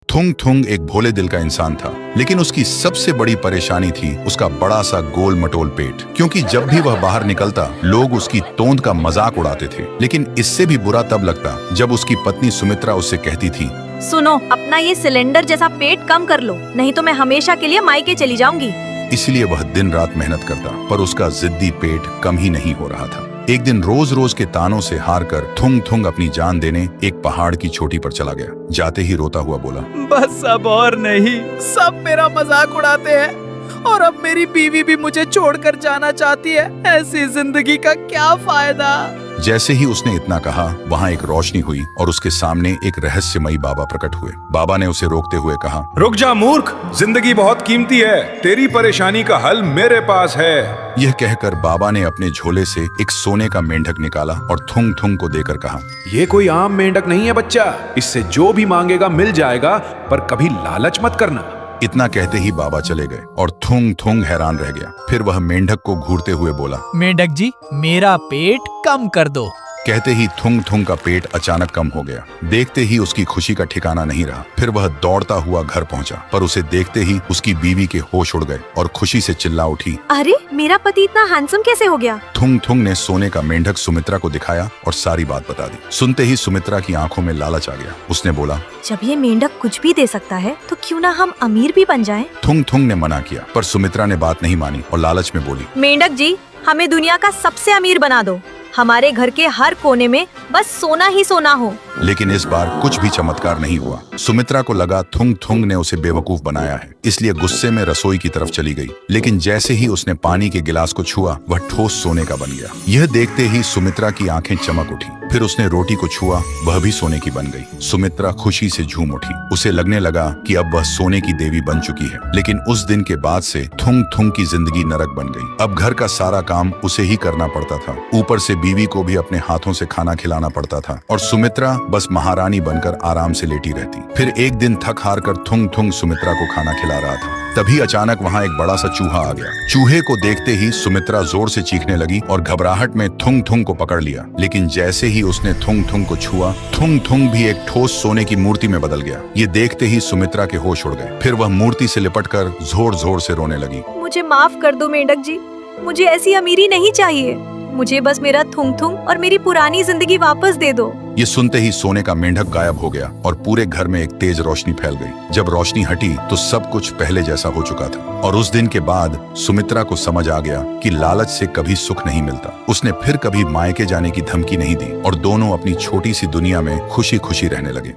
थुंग थुंग एक भोले दिल का इंसान था, लेकिन उसकी सबसे बड़ी परेशानी थी उसका बड़ा सा गोल मटोल पेट। क्योंकि जब भी वह बाहर निकलता लोग उसकी तोंद का मजाक उड़ाते थे। लेकिन इससे भी बुरा तब लगता जब उसकी पत्नी सुमित्रा उससे कहती थी, सुनो, अपना ये सिलेंडर जैसा पेट कम कर लो, नहीं तो मैं हमेशा के लिए मायके चली जाऊंगी। इसलिए वह दिन रात मेहनत करता, पर उसका जिद्दी पेट कम ही नहीं हो रहा था। एक दिन रोज रोज के तानों से हार कर थुंग थुंग अपनी जान देने एक पहाड़ की चोटी पर चला गया। जाते ही रोता हुआ बोला, बस अब और नहीं, सब मेरा मजाक उड़ाते हैं और अब मेरी बीवी भी मुझे छोड़कर जाना चाहती है। ऐसी जिंदगी का क्या फायदा। जैसे ही उसने इतना कहा, वहाँ एक रोशनी हुई और उसके सामने एक रहस्यमयी बाबा प्रकट हुए। बाबा ने उसे रोकते हुए कहा, रुक जा मूर्ख, जिंदगी बहुत कीमती है, तेरी परेशानी का हल मेरे पास है। यह कहकर बाबा ने अपने झोले से एक सोने का मेंढक निकाला और थुंग थुंग को देकर कहा, ये कोई आम मेंढक नहीं है बच्चा, इससे जो भी मांगेगा मिल जाएगा, पर कभी लालच मत करना। इतना कहते ही बाबा चले गए और थुंग थुंग हैरान रह गया। फिर वह मेंढक को घूरते हुए बोला, मेंढक जी, मेरा पेट कम कर दो। कहते ही थुंग थुंग का पेट अचानक कम हो गया। देखते ही उसकी खुशी का ठिकाना नहीं रहा। फिर वह दौड़ता हुआ घर पहुंचा, पर उसे देखते ही उसकी बीवी के होश उड़ गए और खुशी से चिल्ला उठी, अरे, मेरा पति इतना हैंडसम कैसे हो गया? थुंग थुंग ने सोने का मेंढक सुमित्रा को दिखाया और सारी बात बता दी। सुनते ही सुमित्रा की आंखों में लालच आ गया। उसने बोला, जब ये मेंढक कुछ भी दे सकता है तो क्यों ना हम अमीर भी बन जाएं? थुंग थुंग ने मना किया, पर सुमित्रा ने बात नहीं मानी और लालच में बोली, मेंढक जी, हमें दुनिया का सबसे अमीर बना दो। हमारे घर के हर कोने में बस सोना ही सोना हो। लेकिन इस बार कुछ भी चमत्कार नहीं हुआ। सुमित्रा को लगा थुंग थुंग ने उसे बेवकूफ बनाया है, इसलिए गुस्से में रसोई की तरफ चली गई। लेकिन जैसे ही उसने पानी के गिलास को छुआ, वह ठोस सोने का बन गया। यह देखते ही सुमित्रा की आंखें चमक उठी। फिर उसने रोटी को छुआ, वह भी सोने की बन गई। सुमित्रा खुशी से झूम उठी। उसे लगने लगा कि अब वह सोने की देवी बन चुकी है। लेकिन उस दिन के बाद से थुंग थुंग की जिंदगी नरक बन गई। अब घर का सारा काम उसे ही करना पड़ता था। ऊपर से बीवी को भी अपने हाथों से खाना खिलाना पड़ता था और सुमित्रा बस महारानी बनकर आराम से लेटी रहती। फिर एक दिन थक हार कर थुंग थुंग सुमित्रा को खाना खिला रहा था। तभी अचानक वहाँ एक बड़ा सा चूहा आ गया। चूहे को देखते ही सुमित्रा जोर से चीखने लगी और घबराहट में थुंग थुंग को पकड़ लिया। लेकिन जैसे ही उसने थुंग थुंग को छुआ, थुंग थुंग भी एक ठोस सोने की मूर्ति में बदल गया। ये देखते ही सुमित्रा के होश उड़ गए। फिर वह मूर्ति से लिपटकर जोर जोर से रोने लगी। मुझे माफ कर दो मेंढक जी, मुझे ऐसी अमीरी नहीं चाहिए। मुझे बस मेरा थुंग थुंग और मेरी पुरानी जिंदगी वापस दे दो। ये सुनते ही सोने का मेंढक गायब हो गया और पूरे घर में एक तेज रोशनी फैल गई। जब रोशनी हटी तो सब कुछ पहले जैसा हो चुका था। और उस दिन के बाद सुमित्रा को समझ आ गया कि लालच से कभी सुख नहीं मिलता। उसने फिर कभी मायके जाने की धमकी नहीं दी और दोनों अपनी छोटी सी दुनिया में खुशी खुशी रहने लगे।